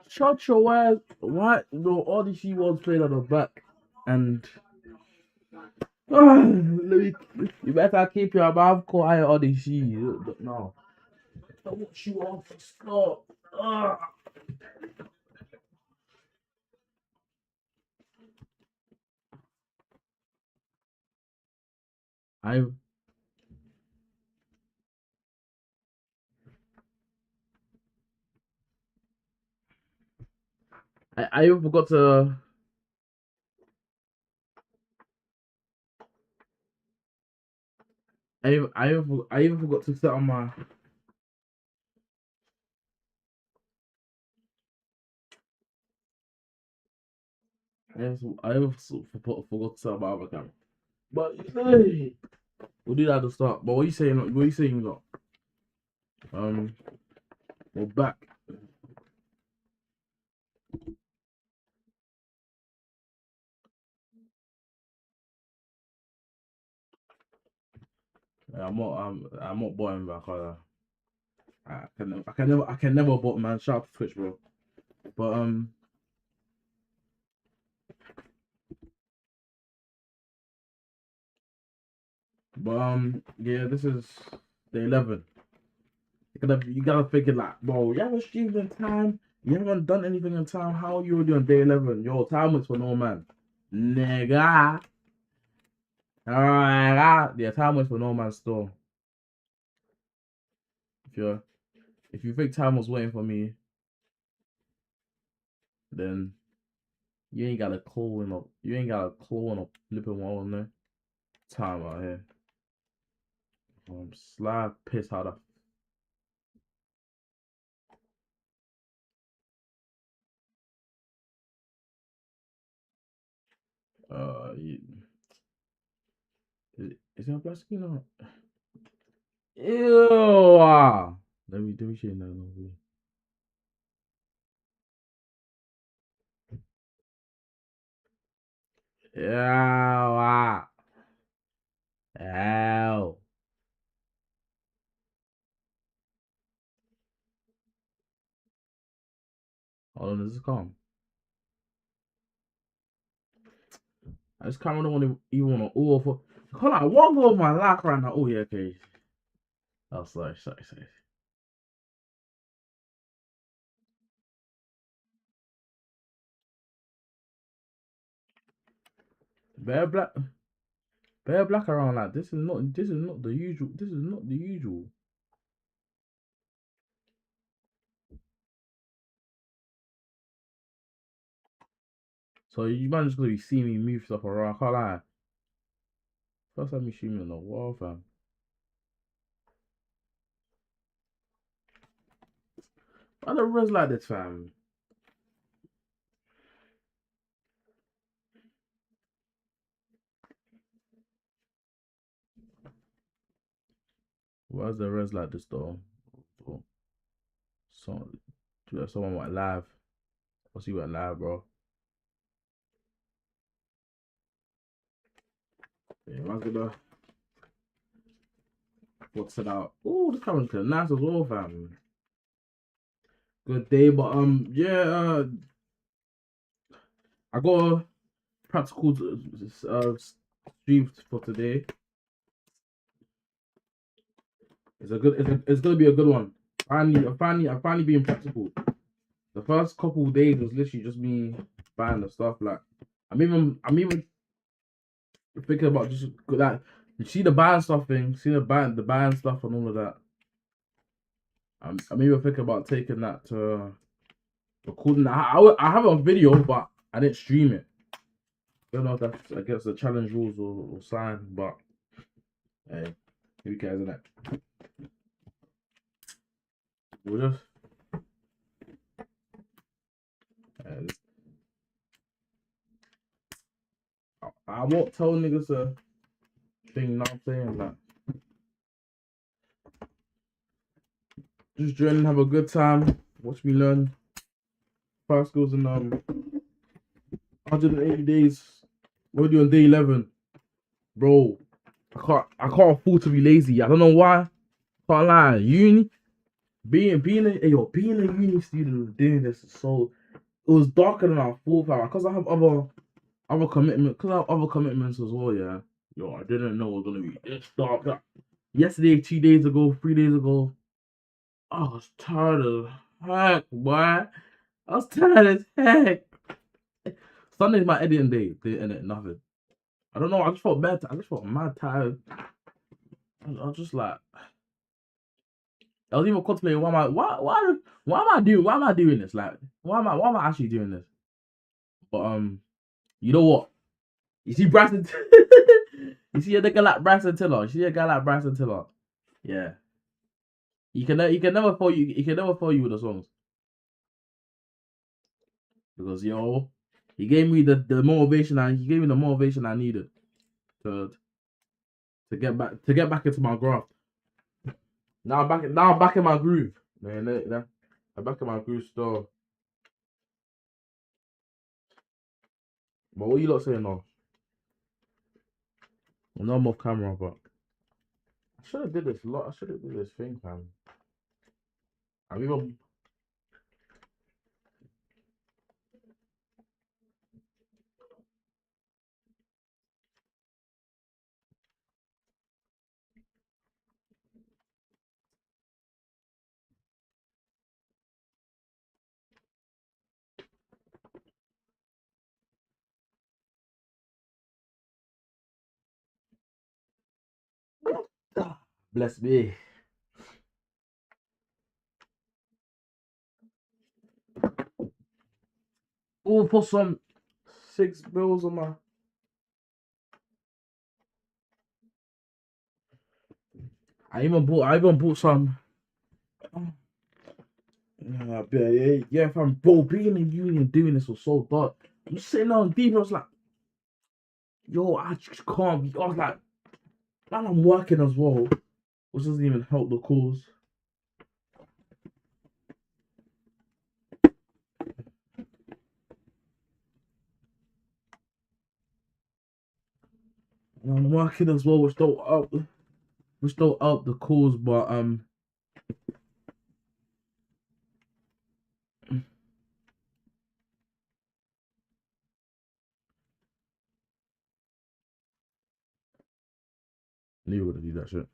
Shut your ass. What? No, all the she was playing on the back. And let me. You better keep your mouth quiet on the she. No. What you want to stop? I I even forgot to. I even forgot to set on my. I even forgot to set on my other camera. But hey, we'll do that at the start. But what you saying? What you saying? Lot? We're back. Yeah, I'm not bottom back. I can never bot, man. Shout out to Twitch, bro. But yeah, this is the 11. You gotta think it like, bro, you haven't streamed in time. You haven't done anything in time. How are you already on day 11? Yo, time was for no man, nigga. Alright, yeah, time was for no man still. If you think time was waiting for me, then you ain't got a clue in a flipping wall in there. Time out here. Slide piss how the you, is that plastic or not? Ew. Let me share that over. Yeah. Ow. Hold on, this is calm. I just kind of don't want to even want to ooh for. Hold on, what go with my lock right now? Oh yeah, okay. Oh, sorry. Bear black, bear black around like this is not. This is not the usual. This is not the usual. So you might just gonna be seeing me move stuff around. I can't lie. First time you see me on the wall, fam. Why the res like this, fam? Why's the res like this though? Oh, someone went live. I'll see you went live, bro. Yeah, I'm gonna what's it out? Oh, this camera's kind of nice as well, fam. Good day, but yeah, I got a practical stream for today. It's gonna be a good one. I'm finally being practical. The first couple of days was literally just me buying the stuff. Like, I'm even thinking about just like, you see the buying stuff thing, see the buying stuff and all of that. I'm even thinking about taking that to recording. I have a video, but I didn't stream it. I don't know if that's against the challenge rules or sign, but hey, who cares, isn't it? We'll just uh, I won't tell niggas a thing. Not saying that. Just join and have a good time. Watch me learn fast skills in 180 days. We're doing day 11, bro. I can't afford to be lazy. I don't know why. Can't lie. Uni, being a uni student doing this is so. It was darker than I thought, fam. Because I have other commitments as well. Yeah. Yo, I didn't know it was gonna be this dark. Like, yesterday, 2 days ago, 3 days ago, I was tired as heck, boy. I was tired as heck. Sunday's my editing day. Didn't edit nothing. I don't know. I just felt bad. I just felt mad tired. I was just like, I was even contemplating why am I doing this? Like, why am I actually doing this? But you know what? You see Bryson, you see a nigga like Bryson Tiller. You see a guy like Bryson Tiller. Yeah, he can never fool you. He can never fool you with the songs because he gave me the motivation. And he gave me the motivation I needed to to get back into my graft. Now I'm back in my groove. Man, I'm back in my groove still. But what you lot saying now? No, I'm off camera, but I should have did this lot. I should have did this thing, fam. I even bless me. Oh, put some 6 bills on my. I even bought some. Yeah, fam, bro, being in uni and doing this was so dark. I'm sitting on deep. I was like, yo, I just can't be. I was like, man, I'm working as well, which doesn't even help the cause. And I'm working as well, which don't help the cause. But knew you were gonna do that shit.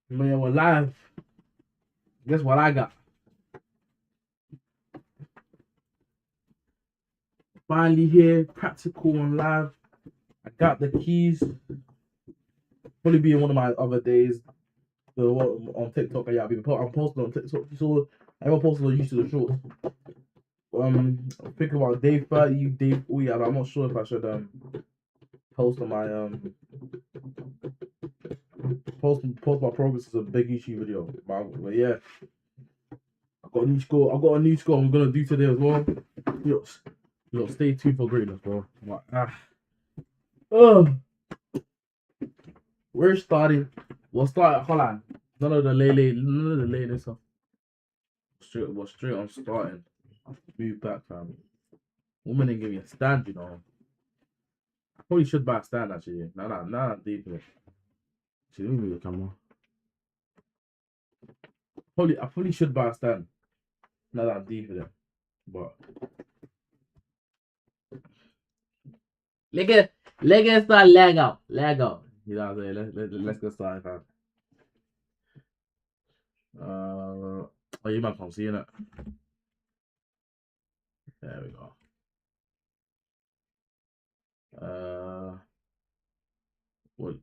Man, we're live. Guess what I got? Finally here, practical and live. I got the keys. Probably be in one of my other days. The one on TikTok. Yeah, I'm posting on TikTok. So I haven't posted on YouTube the shorts. I'm thinking about day 30, day 40. I'm not sure if I should post on my post my progress as a big YouTube video. But yeah, I got a new score. I got a new score. I'm gonna do today as well. Stay tuned for greatness, bro. Oh, we're starting. We'll start. Hold on. None of the latest stuff. Straight on starting. Move back, fam. Woman didn't give me a stand, you know. I probably should buy a stand actually. I'm deep in it. See, let me move the camera. I probably should buy a stand. Now that I'm deep in it. But let's start Lego. Lego. You know what I'm saying? Let's get started, fam. Oh, you might can't see it. There we go. What?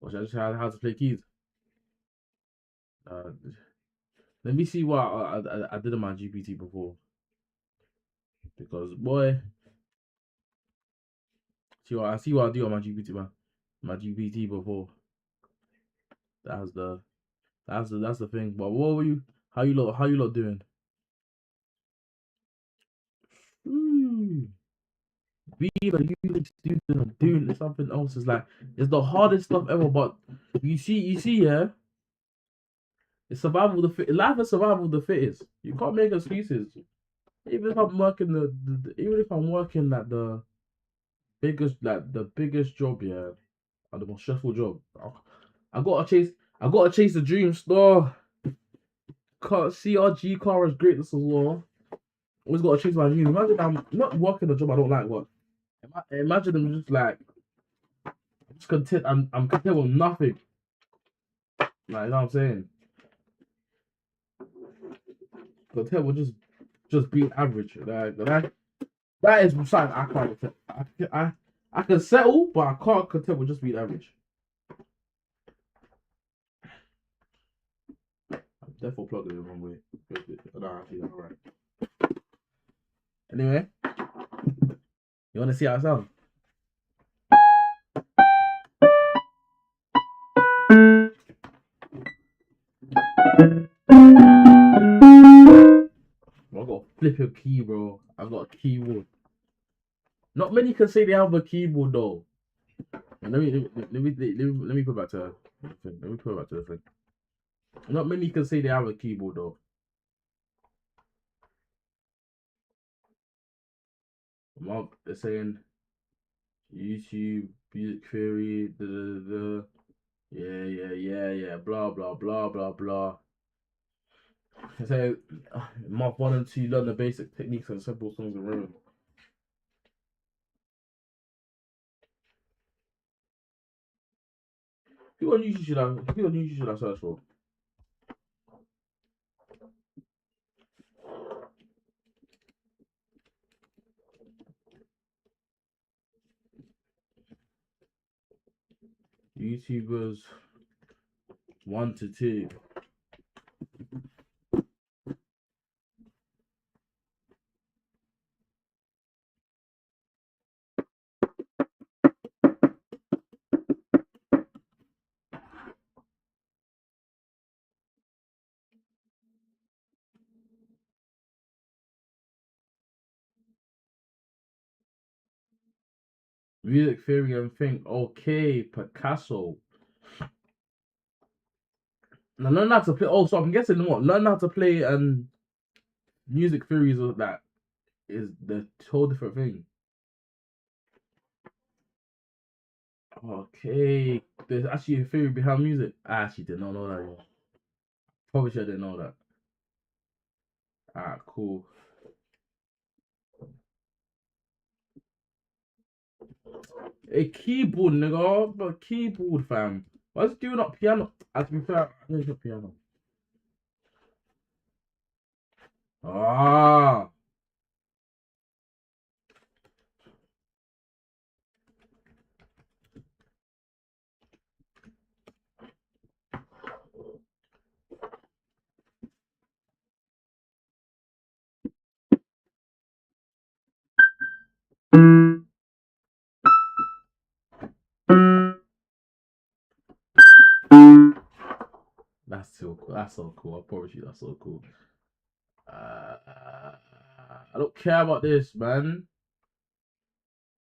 Should I just how to play keys? Uh, let me see what I did on my GPT before. Because boy, I see what I do on my GPT, man. My GPT before. That's the thing. But what were you? How you lot doing? Being a uni student and doing something else is like it's the hardest stuff ever. But you see, yeah. It's survival of the fit. Life is survival of the fittest. You can't make excuses. Even if I'm working even if I'm working at the biggest job, yeah, or the most stressful job, I gotta chase. I gotta chase the dream star. CRG car is greatness as well. Always gotta chase my dreams. Imagine I'm not working a job I don't like. What? Imagine I'm just like just content. I'm content with nothing. Like, you know what I'm saying? Content with just being average. That is something I can't accept. I can settle, but I can't content with just being average. I'm definitely plugging it the wrong way. No, actually, that's alright. Anyway, you want to see how it sounds? I got a flipping key, bro. I got a keyboard. Not many can say they have a keyboard though. Let me put back to the thing. Let me put it back to the thing. Not many can say they have a keyboard though. Mark, they're saying YouTube, music theory, yeah, blah blah blah blah blah. They say Mark 1 and 2 learn the basic techniques and simple songs and rhythm. Who on YouTube should I search for? YouTubers 1 to 2. Music theory and think. Okay, Picasso. Now learn how to play. Oh, so I'm guessing what? Learn how to play music theories of that is the whole different thing. Okay, there's actually a theory behind music. I actually did not know that. Yet. Probably should I didn't know that. Alright, cool. A keyboard, nigga. But keyboard, fam. Why's it doing up piano? To be fair, I think it's piano. Ah. That's so cool. That's so cool. I promise you, that's so cool. I don't care about this, man.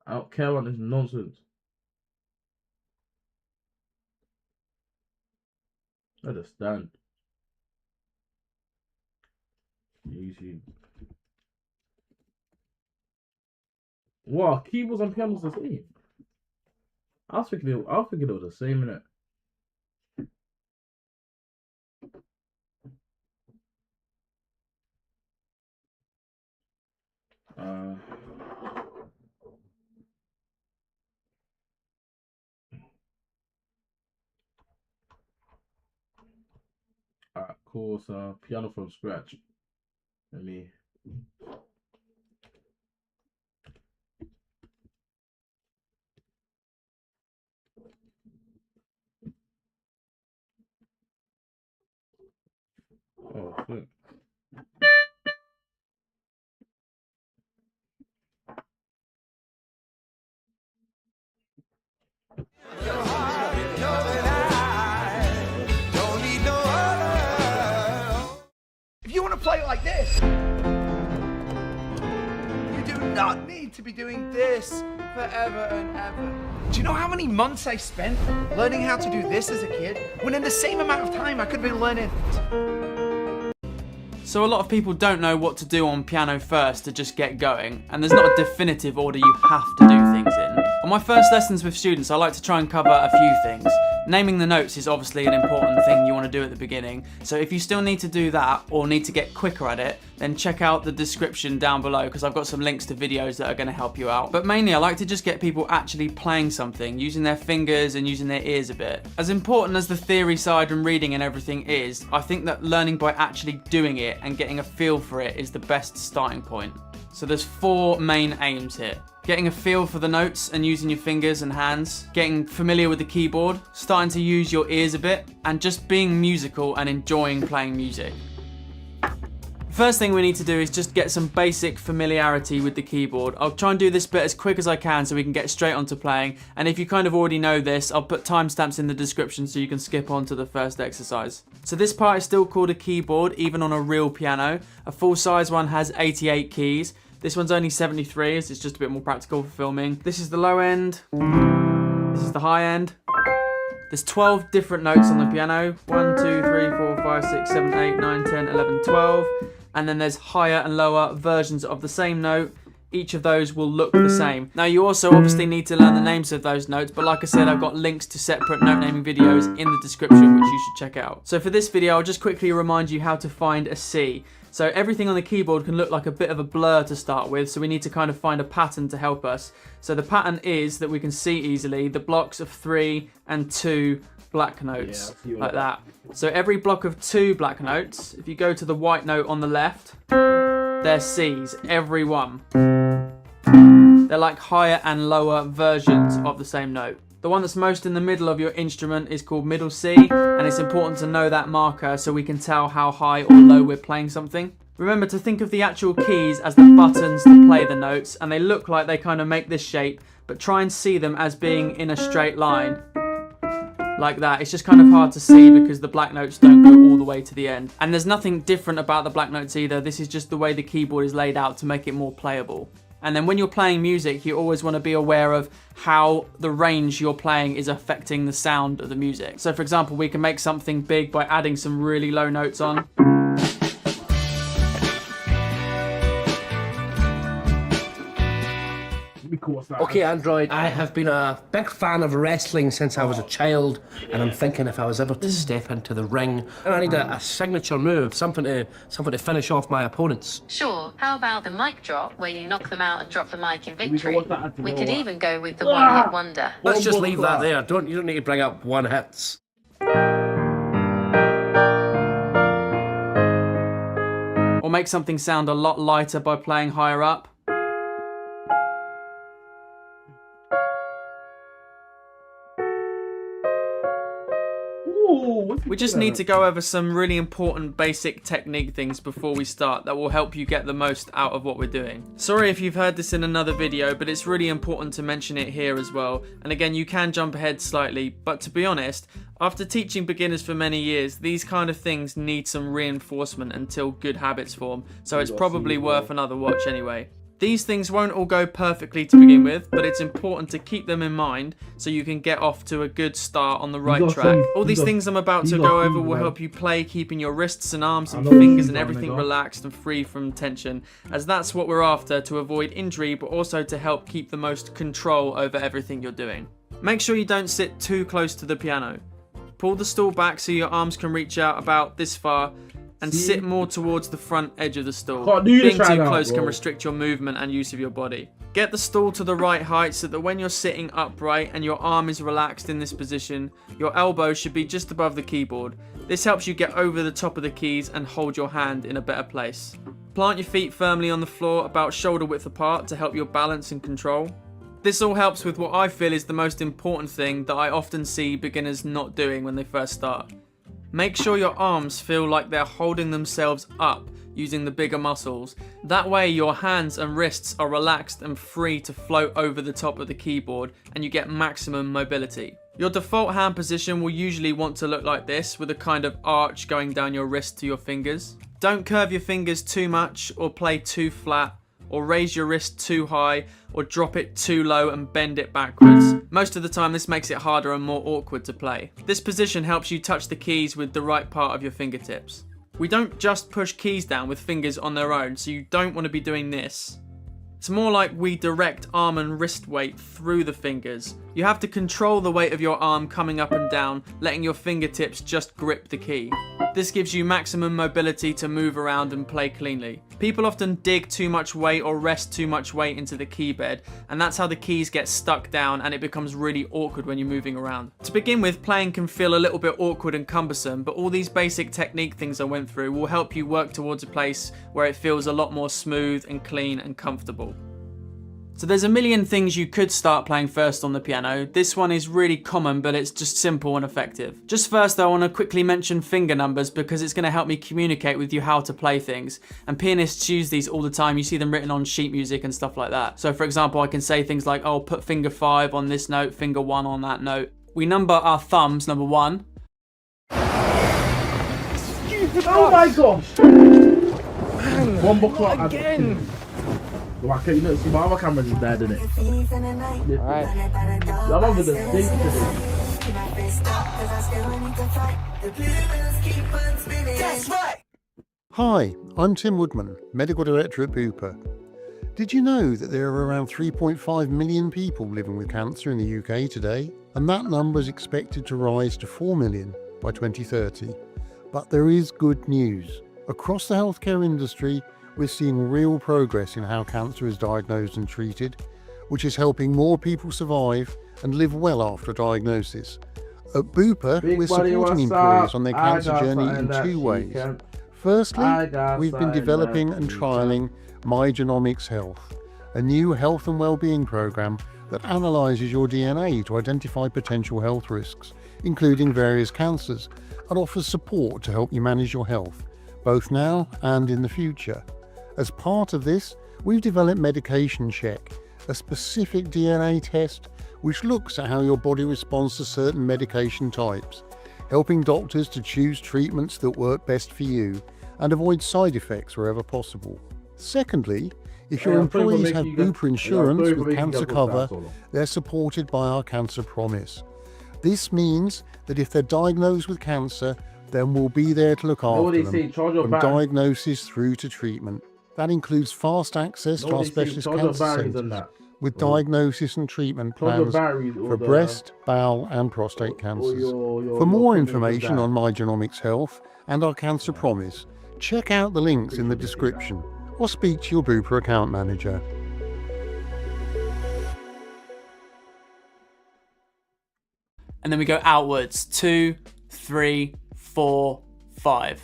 I don't care about this nonsense. I understand. YouTube. Wow, keyboards and pianos the same. I was thinking it was the same in it. Alright, cool. So piano from scratch. Let me. Oh shit. If you want to play like this. not need to be doing this forever and ever. Do you know how many months I spent learning how to do this as a kid, when in the same amount of time I could have been learning? So a lot of people don't know what to do on piano first to just get going, and there's not a definitive order you have to do things in. On my first lessons with students, I like to try and cover a few things. Naming the notes is obviously an important thing you want to do at the beginning, so if you still need to do that or need to get quicker at it, then check out the description down below because I've got some links to videos that are going to help you out. But mainly I like to just get people actually playing something, using their fingers and using their ears a bit. As important as the theory side and reading and everything is, I think that learning by actually doing it and getting a feel for it is the best starting point. So there's 4 main aims here. Getting a feel for the notes and using your fingers and hands, getting familiar with the keyboard, starting to use your ears a bit, and just being musical and enjoying playing music. First thing we need to do is just get some basic familiarity with the keyboard. I'll try and do this bit as quick as I can so we can get straight onto playing, and if you kind of already know this, I'll put timestamps in the description so you can skip on to the first exercise. So this part is still called a keyboard, even on a real piano. A full-size one has 88 keys. This one's only 73, as it's just a bit more practical for filming. This is the low end. This is the high end. There's 12 different notes on the piano. 1, 2, 3, 4, 5, 6, 7, 8, 9, 10, 11, 12. And then there's higher and lower versions of the same note. Each of those will look the same. Now you also obviously need to learn the names of those notes, but like I said, I've got links to separate note naming videos in the description, which you should check out. So for this video, I'll just quickly remind you how to find a C. So everything on the keyboard can look like a bit of a blur to start with, so we need to kind of find a pattern to help us. So the pattern is that we can see easily the blocks of 3 and 2 black notes, like that. So every block of 2 black notes, if you go to the white note on the left, they're C's, every one. They're like higher and lower versions of the same note. The one that's most in the middle of your instrument is called middle C, and it's important to know that marker so we can tell how high or low we're playing something. Remember to think of the actual keys as the buttons to play the notes, and they look like they kind of make this shape, but try and see them as being in a straight line. Like that. It's just kind of hard to see because the black notes don't go all the way to the end. And there's nothing different about the black notes either. This is just the way the keyboard is laid out to make it more playable. And then when you're playing music, you always want to be aware of how the range you're playing is affecting the sound of the music. So for example, we can make something big by adding some really low notes on. Okay, Android, I have been a big fan of wrestling since I was a child, and I'm thinking if I was ever to step into the ring, and I need a signature move, something to finish off my opponents. Sure, how about the mic drop, where you knock them out and drop the mic in victory? We could even go with the one-hit wonder. Let's just leave that there. You don't need to bring up one hits. Or make something sound a lot lighter by playing higher up. We just need to go over some really important basic technique things before we start that will help you get the most out of what we're doing. Sorry if you've heard this in another video, but it's really important to mention it here as well. And again, you can jump ahead slightly, but to be honest, after teaching beginners for many years, these kind of things need some reinforcement until good habits form, so it's probably worth another watch anyway. These things won't all go perfectly to begin with, but it's important to keep them in mind so you can get off to a good start on the right track. All these things I'm about to go over will help you play keeping your wrists and arms and fingers and everything relaxed and free from tension, as that's what we're after to avoid injury, but also to help keep the most control over everything you're doing. Make sure you don't sit too close to the piano. Pull the stool back so your arms can reach out about this far, and sit more towards the front edge of the stool. Being too close can restrict your movement and use of your body. Get the stool to the right height so that when you're sitting upright and your arm is relaxed in this position, your elbow should be just above the keyboard. This helps you get over the top of the keys and hold your hand in a better place. Plant your feet firmly on the floor about shoulder width apart to help your balance and control. This all helps with what I feel is the most important thing that I often see beginners not doing when they first start. Make sure your arms feel like they're holding themselves up using the bigger muscles. That way your hands and wrists are relaxed and free to float over the top of the keyboard and you get maximum mobility. Your default hand position will usually want to look like this, with a kind of arch going down your wrist to your fingers. Don't curve your fingers too much or play too flat or raise your wrist too high, or drop it too low and bend it backwards. Most of the time this makes it harder and more awkward to play. This position helps you touch the keys with the right part of your fingertips. We don't just push keys down with fingers on their own, so you don't want to be doing this. It's more like we direct arm and wrist weight through the fingers. You have to control the weight of your arm coming up and down, letting your fingertips just grip the key. This gives you maximum mobility to move around and play cleanly. People often dig too much weight or rest too much weight into the key bed, and that's how the keys get stuck down and it becomes really awkward when you're moving around. To begin with, playing can feel a little bit awkward and cumbersome, but all these basic technique things I went through will help you work towards a place where it feels a lot more smooth and clean and comfortable. So there's a million things you could start playing first on the piano. This one is really common, but it's just simple and effective. Just first though, I want to quickly mention finger numbers because it's going to help me communicate with you how to play things. And pianists use these all the time. You see them written on sheet music and stuff like that. So for example, I can say things like, oh, put finger 5 on this note, finger 1 on that note. We number our thumbs, number 1. Oh my gosh! One more clock again. Why can't you not see my other camera's is dead, isn't it? Alright. Y'all over the thing today. Hi, I'm Tim Woodman, Medical Director at Bupa. Did you know that there are around 3.5 million people living with cancer in the UK today? And that number is expected to rise to 4 million by 2030. But there is good news. Across the healthcare industry, we're seeing real progress in how cancer is diagnosed and treated, which is helping more people survive and live well after diagnosis. At Bupa, we're supporting employees on their cancer journey in 2 ways. Firstly, we've been developing and trialling My Genomics Health, a new health and well-being program that analyses your DNA to identify potential health risks, including various cancers, and offers support to help you manage your health, both now and in the future. As part of this, we've developed Medication Check, a specific DNA test which looks at how your body responds to certain medication types, helping doctors to choose treatments that work best for you and avoid side effects wherever possible. Secondly, if your employees have Bupa insurance with cancer cover, they're supported by our Cancer Promise. This means that if they're diagnosed with cancer, then we'll be there to look after them, from diagnosis through to treatment. That includes fast access to our specialist cancer centres, with diagnosis and treatment plans for breast, bowel and prostate cancers. For more information on My Genomics Health and our Cancer Promise, check out the links in the description or speak to your Bupa account manager. And then we go outwards, 2, 3, 4, 5.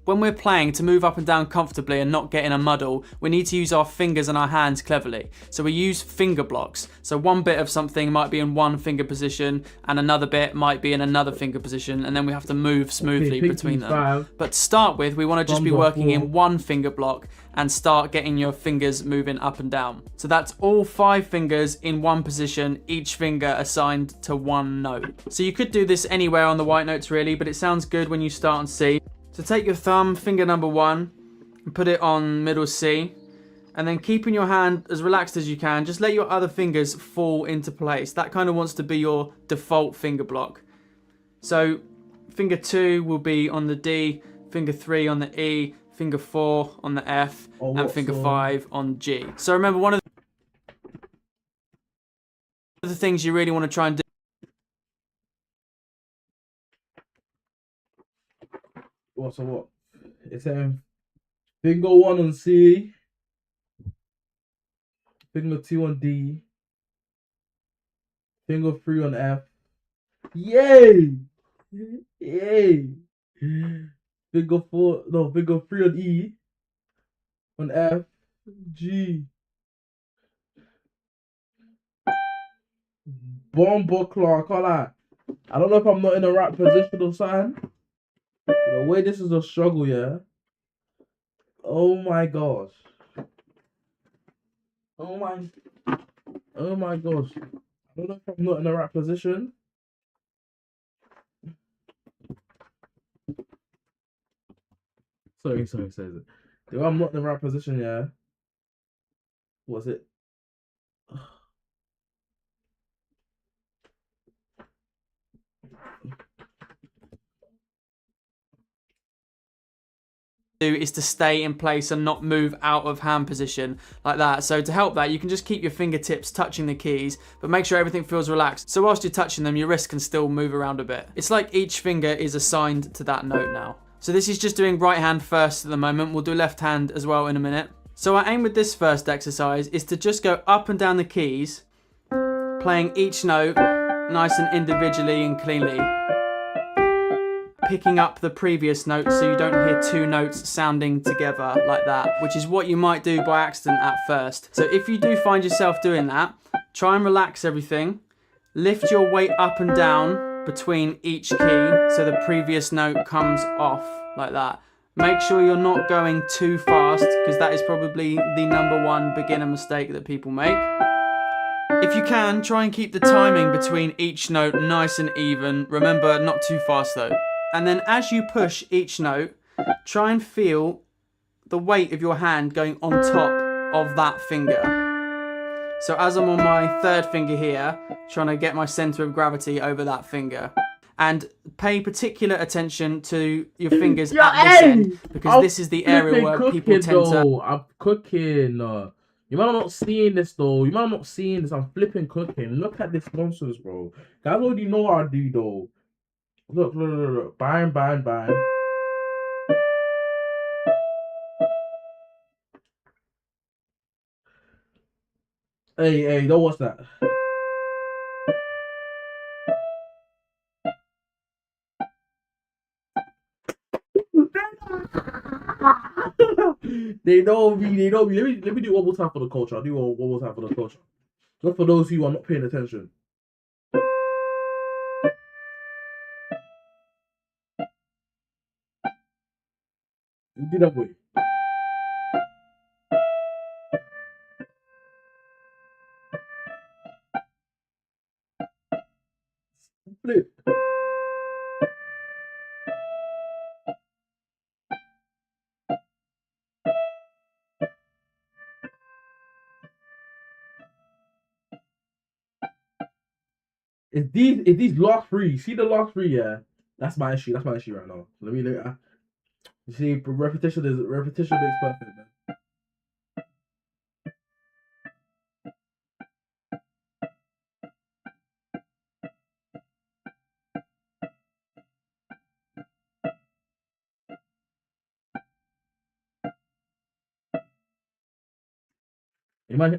When we're playing, to move up and down comfortably and not get in a muddle, we need to use our fingers and our hands cleverly. So we use finger blocks. So one bit of something might be in one finger position and another bit might be in another finger position, and then we have to move smoothly between them. But to start with, we want to just be working in one finger block and start getting your fingers moving up and down. So that's all 5 fingers in one position, each finger assigned to one note. So you could do this anywhere on the white notes really, but it sounds good when you start on C. So take your thumb, finger number 1, and put it on middle C, and then keeping your hand as relaxed as you can, just let your other fingers fall into place. That kind of wants to be your default finger block. So finger 2 will be on the D, finger 3 on the E, finger 4 on the F, and finger 5 on G. So remember, one of the things you really want to try and do what? It's finger 1 on C, finger 2 on D, finger 3 on F. Yay! Yay! Finger 3 on E, on F, G. Bomber clock, all that. I don't know if I'm not in the right position or something. The way this is a struggle, yeah. Oh my gosh. Oh my gosh. I don't know if I'm not in the right position. Sorry. The way I'm not in the right position, yeah. Was it? Is to stay in place and not move out of hand position like that. So to help that, you can just keep your fingertips touching the keys, but make sure everything feels relaxed. So whilst you're touching them, your wrist can still move around a bit. It's like each finger is assigned to that note now. So this is just doing right hand first at the moment. We'll do left hand as well in a minute. So our aim with this first exercise is to just go up and down the keys, playing each note nice and individually and cleanly, picking up the previous note so you don't hear two notes sounding together like that, which is what you might do by accident at first. So if you do find yourself doing that, try and relax everything. Lift your weight up and down between each key so the previous note comes off like that. Make sure you're not going too fast, because that is probably the #1 beginner mistake that people make. If you can, try and keep the timing between each note nice and even. Remember, not too fast though. And then as you push each note, try and feel the weight of your hand going on top of that finger. So as I'm on my third finger here, trying to get my center of gravity over that finger. And pay particular attention to your fingers at this end, because this is the area where people tend to... I'm cooking. You might not seeing this though. You might not seeing this. I'm flipping cooking. Look at this nonsense, bro. Guys already know what I do though. Look. Bang. Hey, don't watch that. They know me. Let me do it one more time for the culture. I'll do it one more time for the culture. Just for those who are not paying attention. You do that way. Flip. It's these last three. See the last three, yeah? That's my issue. That's my issue right now. Let me you see, repetition makes perfect, man.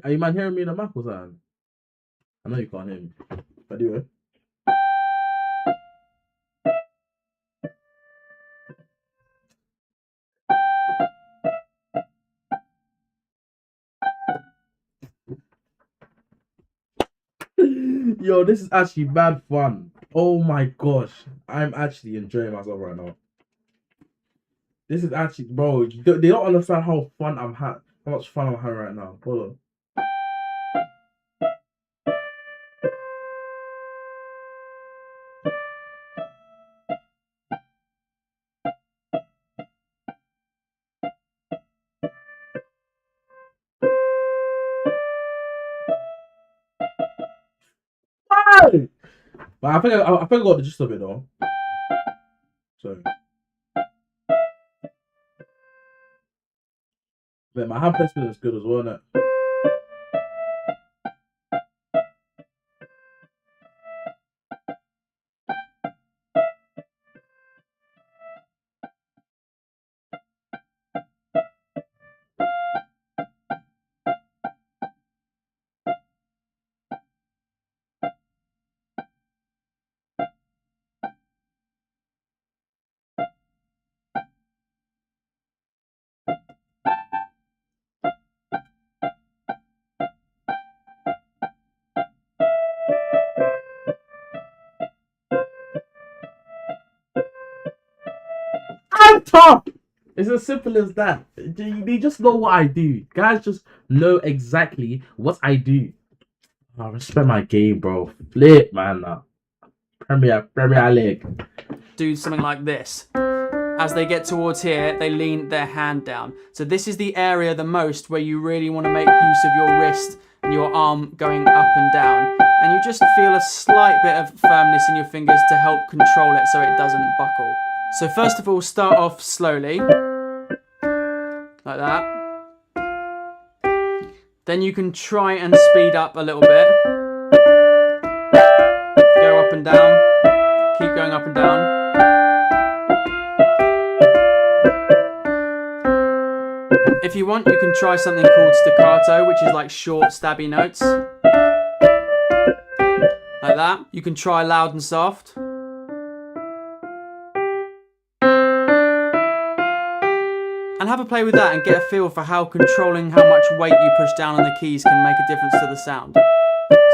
Are you man hearing me in the map or something? I know you can't hear me. But anyway. Yo, this is actually mad fun. Oh my gosh. I'm actually enjoying myself right now. This is actually, bro, they don't understand how much fun I'm having right now. Hold on. But I think I got the gist of it though. So, but my hand placement is good as well, innit? I'm tough. It's as simple as that. They just know what I do. Guys just know exactly what I do. I respect my game, bro. Flip, man. Premier League. Do something like this. as they get towards here, they lean their hand down. So this is the area the most where you really want to make use of your wrist and your arm going up and down. And you just feel a slight bit of firmness in your fingers to help control it so it doesn't buckle. So first of all, start off slowly, like that. Then you can try and speed up a little bit. Go up and down, keep going up and down. If you want, you can try something called staccato, which is like short, stabby notes. Like that. You can try loud and soft. And have a play with that and get a feel for how controlling how much weight you push down on the keys can make a difference to the sound.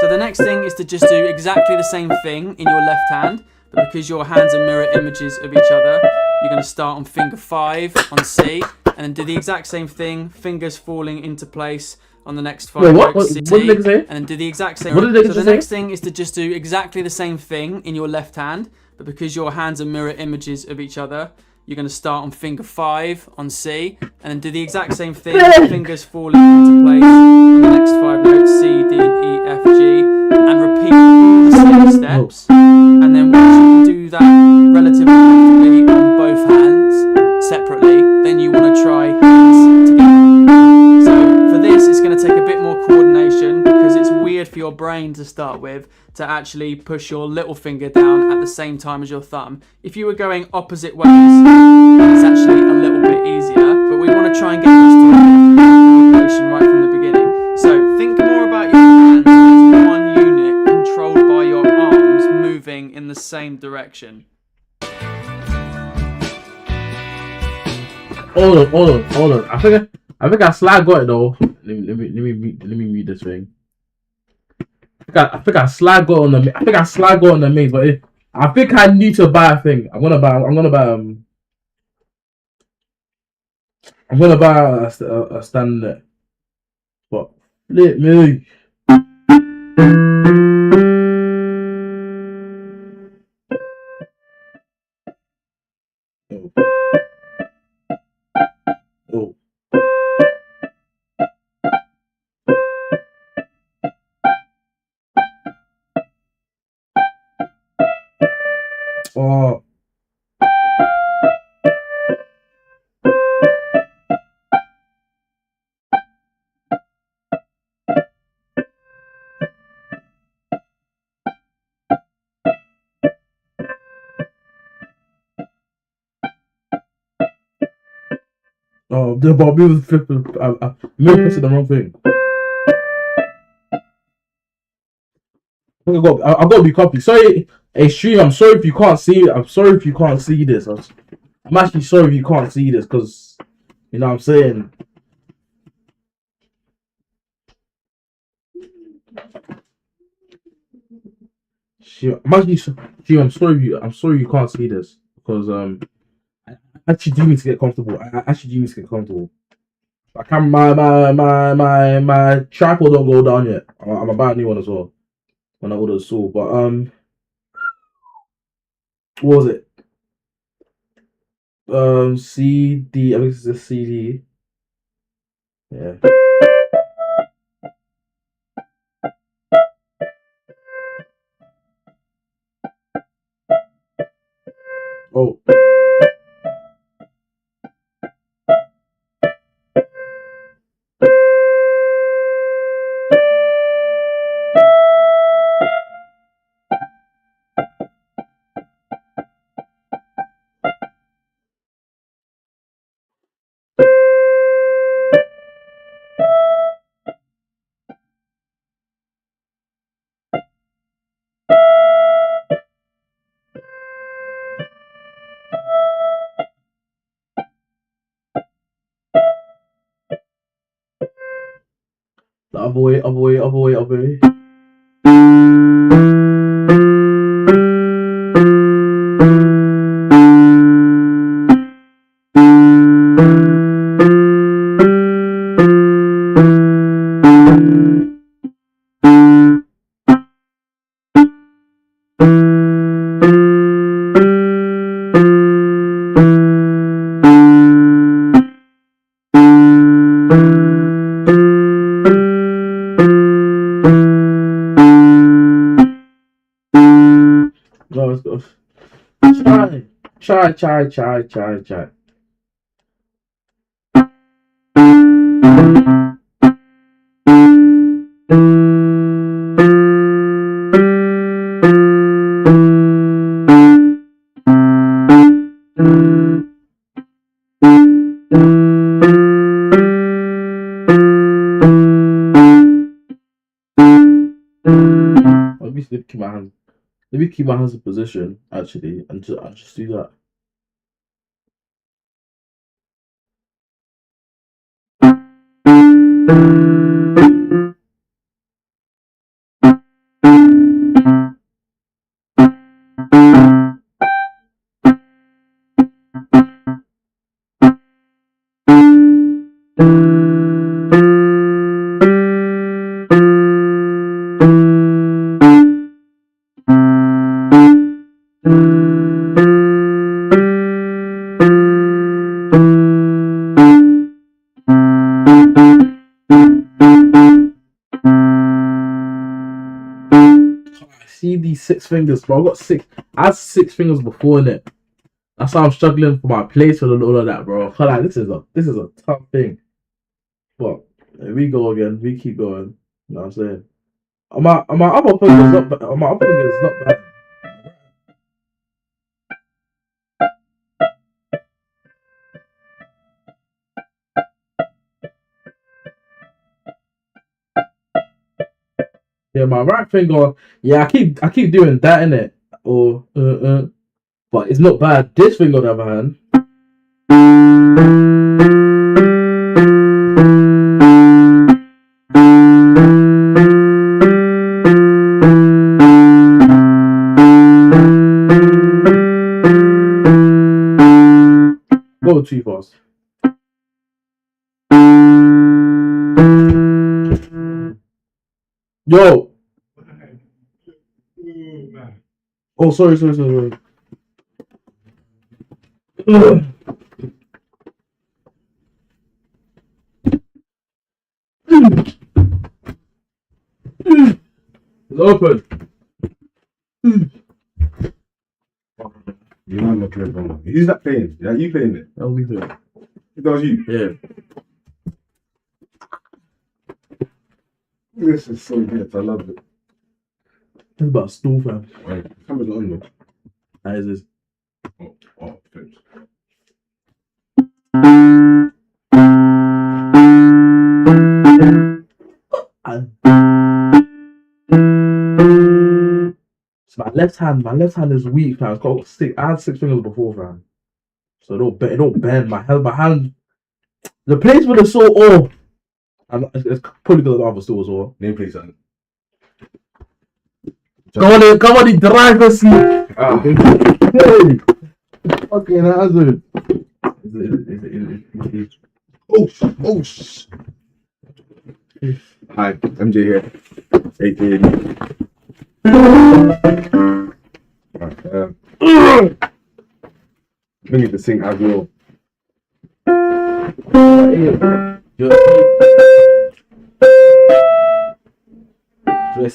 So the next thing is to just do exactly the same thing in your left hand, but because your hands are mirror images of each other, you're going to start on finger 5 on C, and then do the exact same thing, fingers falling into place on the next 5 notes, C, what did they say? and then do the exact same. What did they so the say? next thing is to just do exactly the same thing in your left hand, but because your hands are mirror images of each other, you're going to start on finger 5 on C, and then do the exact same thing, fingers falling into place on the next 5 notes, C, D, E, F, G, and repeat all the same steps. And then once you can do that relatively comfortably on both hands separately, then you want to try hands together. So for this, it's going to take a bit more coordination because it's weird for your brain to start with to actually push your little finger down at the same time as your thumb. If you were going opposite ways, it's actually a little bit easier, but we want to try and get this to a coordination right from the beginning. So think more about your hands as one unit controlled by your arms moving in the same direction. Hold on. I think I slightly got it though. Let me read this thing. I think I slightly got on the maze, but I think I need to buy a thing. I'm gonna buy a stand there. But let me. Oh. Oh. Oh, the Bobby was flipping. Maybe pressing the wrong thing. I got to be copy. Sorry, hey stream. I'm sorry if you can't see it. I'm sorry if you can't see this. I'm actually sorry if you can't see this because you know what I'm saying. I'm sorry you can't see this because I actually do need to get comfortable. I actually do need to get comfortable. I can't. My tripod don't go down yet. I'm gonna buy a new one as well when I order the saw. But what was it? CD. I think it's a CD. Yeah. Oh. Other way. let's go. Try. Let me keep my hands. Let me keep my hands in position actually, and I'll just do that. See these 6 fingers, bro. I got 6. I had 6 fingers before in it. That's why I'm struggling for my place with all of that, bro. Like, this is a tough thing. But here we go again. We keep going. You know what I'm saying? My upper fingers not bad. My upper fingers not bad. Yeah, my right finger. Yeah, I keep doing that in it. Or but it's not bad. This finger on the other hand. Go too fast. Yo. Oh, sorry. It's open. You might not care about it. Who's that playing? Yeah, you playing it? That'll be good. That was you? Yeah. This is so good. I love it. It's about a stool, fam. Wait, camera's not on though. That is this. Oh, thanks. So my left hand is weak, fam. It's got 6. I had 6 fingers before, fam. So it don't bend. My hand. The place where it's so off. It's probably because of the other stool as well. Name please, son. Come on, the driver's seat. Hey, fucking hazard. Oh. Hi, MJ here. 18. We need to sing as well. The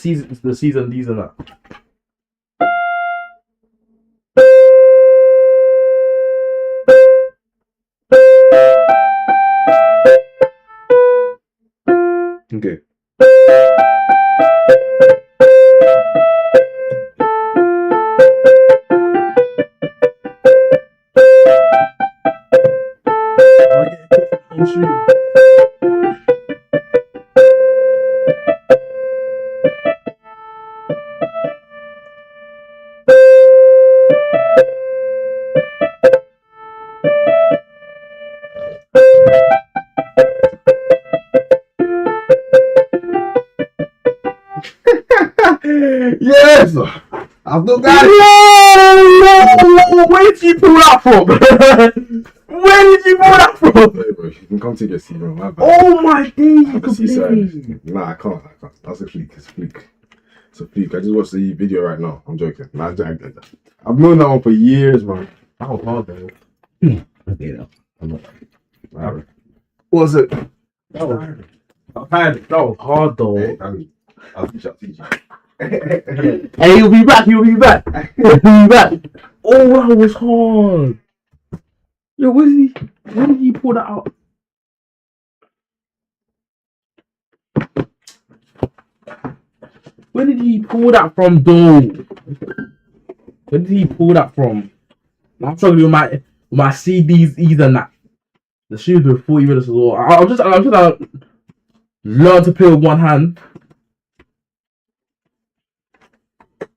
season these and that. Okay. Yes! I've not got it! Where did you pull that from? Where did you pull that from? Hey, bro, you can come to the scene, bro. My bad. Oh my days, you The seaside. completely. Nah, I can't. That's a fluke. It's a fluke. I just watched the video right now. I'm joking. Nah, I've known that one for years, man. That was hard though. I'm not. Nah, What was it? That was hard though. hey, I'll teach you. Hey, he'll be back. He'll be back. He'll be back. Oh, that was hard. Yo, where did he pull that out? Where did he pull that from, though? Where did he pull that from? I'm struggling with my CDs, either that. The shoes with 40 minutes as well. I'll just learn to play with one hand.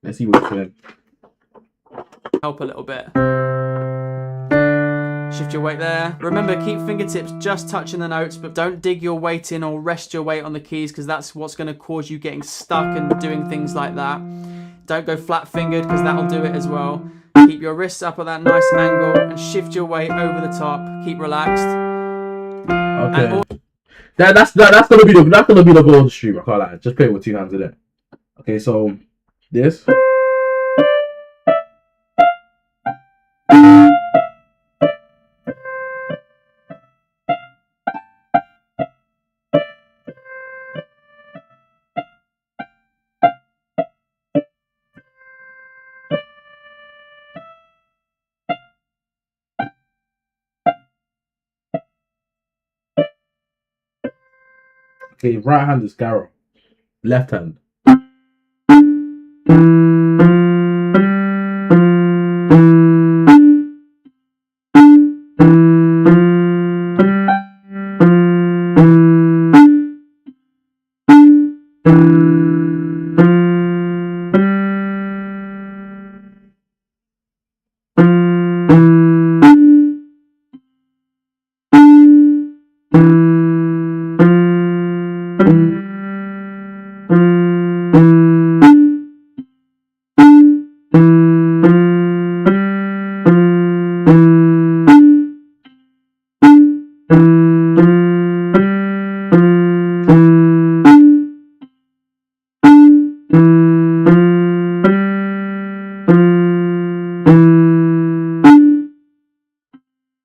Let's see what's doing. Help a little bit. Shift your weight there. Remember, keep fingertips just touching the notes, but don't dig your weight in or rest your weight on the keys, because that's what's going to cause you getting stuck and doing things like that. Don't go flat fingered, because that'll do it as well. Keep your wrists up at that nice angle and shift your weight over the top. Keep relaxed. Okay. That's gonna be the goal of the stream. I can't lie. Just play it with two hands in it. Okay, so this. Okay, right hand is Garo. Left hand.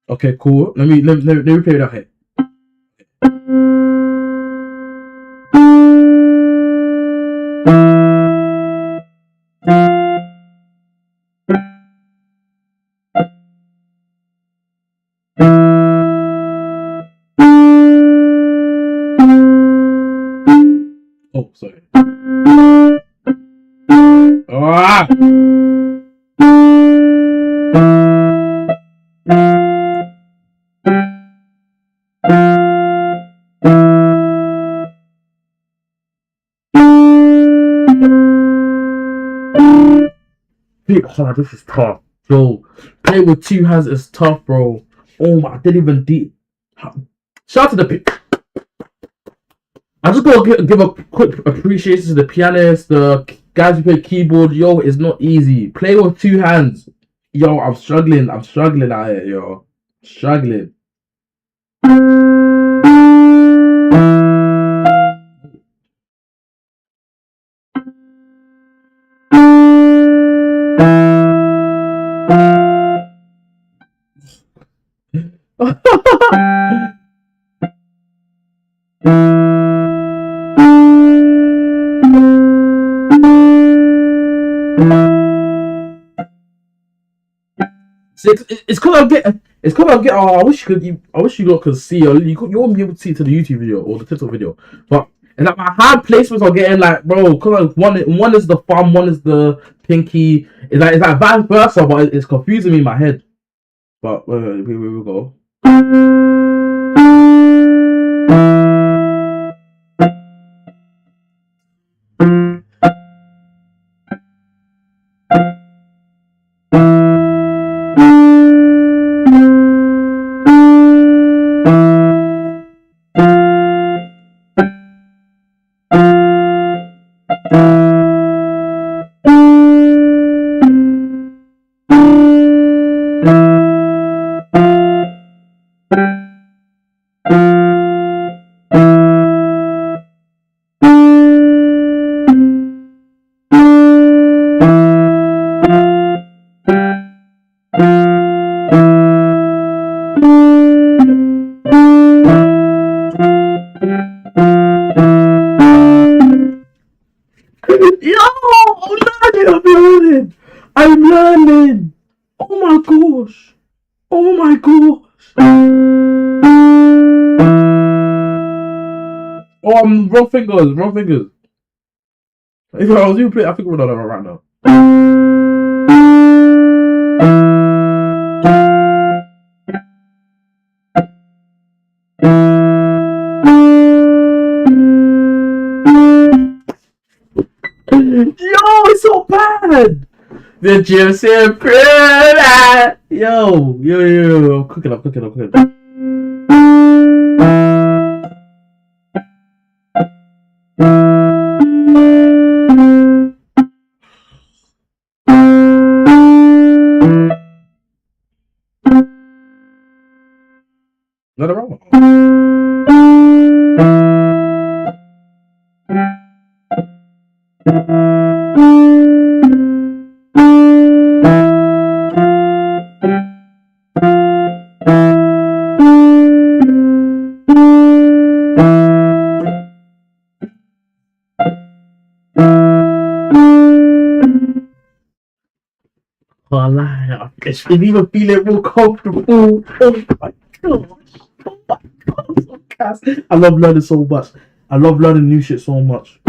Okay, cool. Let me play that here. Oh, sorry. Ah! Oh, this is tough. Yo, play with two hands is tough, bro. Oh my, I didn't even shout out to the I just gotta give a quick appreciation to the pianists, the guys who play keyboard. Yo, it's not easy. Play with two hands. Yo, I'm struggling out here, yo. Struggling. It's cause I'm getting. It's cause I'm getting. Oh, I wish you lot could see. Or you won't be able to see it to the YouTube video or the TikTok video. But and like my hand placements are getting like, bro. Cause like one is the thumb, one is the pinky. It's like vice versa, but it's confusing me in my head. But here we go. I'm learning. I'm learning. Oh my gosh. Oh my gosh. Oh, I'm wrong fingers. Wrong fingers. If I was you play, I think we're not right now. Yo, it's so bad. The gym sempre. Yo. I'm cooking. Not a wrong I lie. I can even feel it more comfortable. Oh my gosh. Oh my god. I'm so cast. I love learning so much. I love learning new shit so much.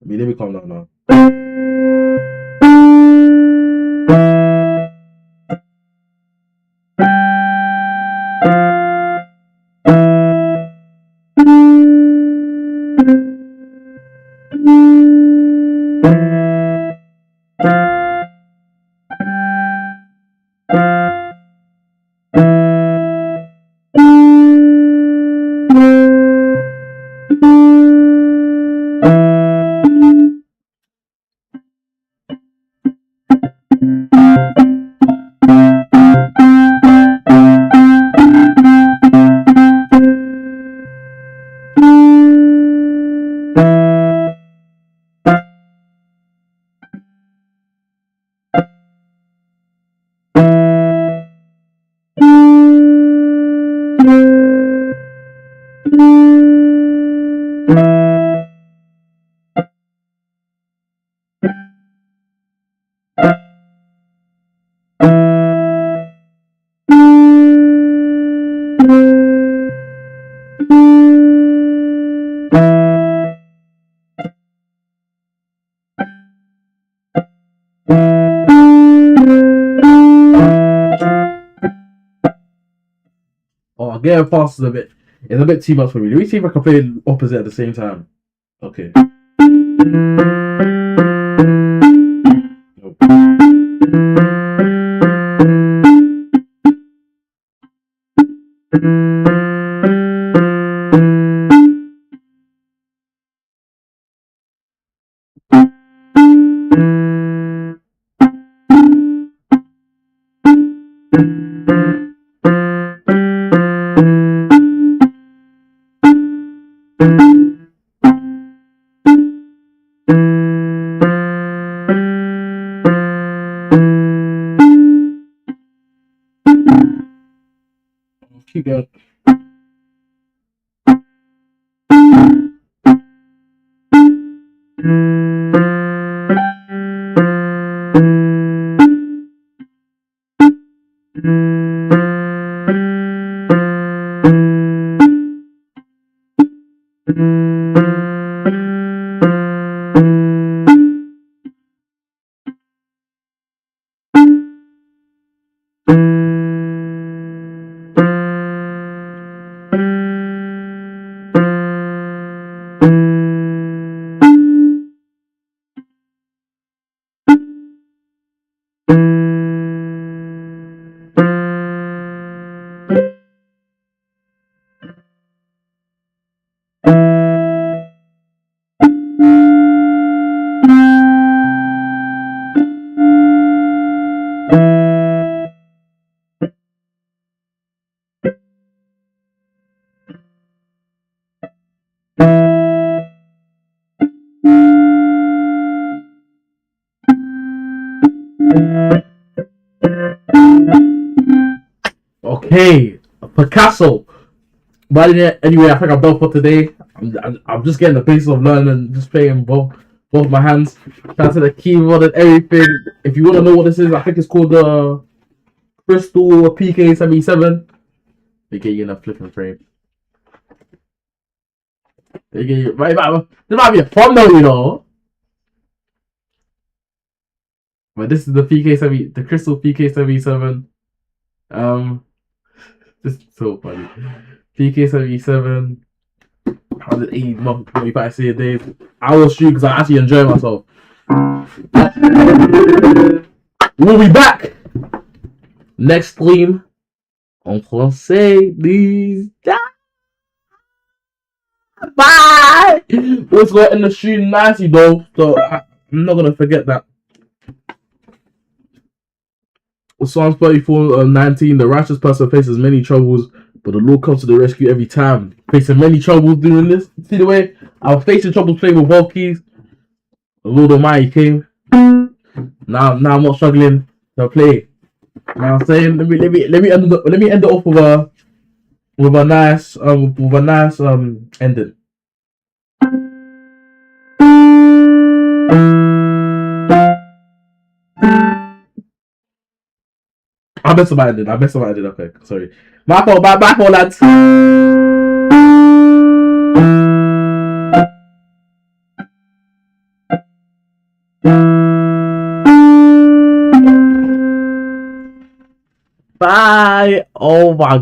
Let me calm down now. Oh, getting fast is it's a bit too much for me. Let me see if I can play opposite at the same time. Okay. Keep going. Okay, Picasso. But anyway, I think I'm done for today. I'm just getting the basis of learning and just playing both my hands. Down to the keyboard and everything. If you want to know what this is, I think it's called the Crystal PK77. They get you in a flipping frame. They get you. This might be a thumbnail, you know. But this is the the Crystal PK77. This is so funny. PK77. 180 month 45 a day. I will shoot because I actually enjoy myself. We'll be back next stream en français. These bye. Let's go in the stream nicely though, so I'm not gonna forget that. Psalms 34:19. The righteous person faces many troubles, but the Lord comes to the rescue every time. Facing many troubles doing this. See the way I was facing troubles playing with both keys. The Lord Almighty came. Now I'm not struggling to play. You know what I'm saying? Let me end it off with a nice ending. I messed up my ending. Okay, sorry. My fault, lads. Bye. Oh my